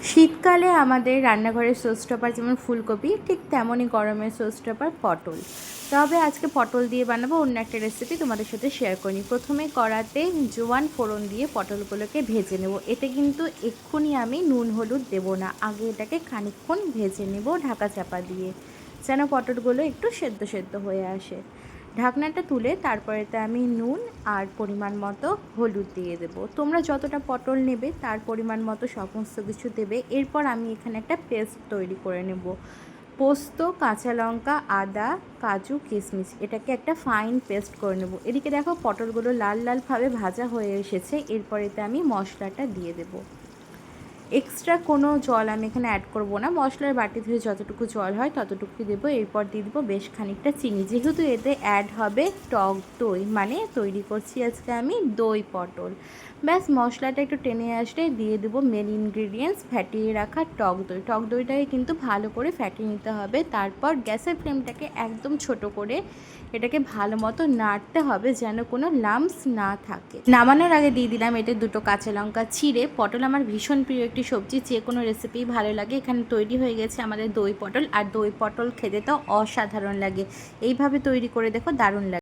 শীতকালে আমাদের রান্নাঘরের শোস্টপার যেমন ফুলকপি, ঠিক তেমনই গরমের শোস্টপার পটল। তবে আজকে পটল দিয়ে বানাবো অন্য একটা রেসিপি, তোমাদের সাথে শেয়ার করি। প্রথমে কড়াতে জোয়ান ফোড়ন দিয়ে পটলগুলোকে ভেজে নেব। এতে কিন্তু এক্ষুনি আমি নুন হলুদ দেবো না, আগে এটাকে খানিকক্ষণ ভেজে নেব ঢাকা চাপা দিয়ে, যেন পটলগুলো একটু সেদ্ধ সেদ্ধ হয়ে আসে। ঢাকনাটা তুলে তারপরেতে আমি নুন আর পরিমাণ মতো হলুদ দিয়ে দেব। তোমরা যতটা পটল নেবে তার পরিমাণ মতো সমস্ত কিছু দেবে। এরপর আমি এখানে একটা পেস্ট তৈরি করে নেব। পোস্ত, কাঁচা লঙ্কা, আদা, কাজু, কিশমিশ, এটাকে একটা ফাইন পেস্ট করে নেব। এদিকে দেখো পটলগুলো লাল লালভাবে ভাজা হয়ে এসেছে। এরপরেতে আমি মশলাটা দিয়ে দেব। এক্সট্রা কোনো জল আমি এখানে অ্যাড করব না, মশলার বাটি ধুয়ে যতটুকু জল হয় ততটুকুই দেবো। এরপর দিয়ে দেবো বেশ খানিকটা চিনি, যেহেতু এতে অ্যাড হবে টক দই, মানে তৈরি করছি আজকে আমি দই পটল। ব্যাস মশলাটা একটু টেনে আসলে দিয়ে দেবো মেন ইনগ্রিডিয়েন্টস, ফ্যাটিয়ে রাখা টক দই। টক দইটাকে কিন্তু ভালো করে ফ্যাটিয়ে নিতে হবে। তারপর গ্যাসের ফ্লেমটাকে একদম ছোট করে এটাকে ভালো মতো নাড়তে হবে, যেন কোনো লাম্পস না থাকে। নামানোর আগে দিয়ে দিলাম এতে দুটো কাঁচা লঙ্কা চিড়ে। পটল আমার ভীষণ প্রিয় একটি সবজি, যে কোনো রেসিপি ভালো লাগে। এখানে তৈরি হয়ে গেছে আমাদের দই পটল, আর দই পটল খেতে তো অসাধারণ লাগে। এইভাবে তৈরি করে দেখো, দারুণ লাগে।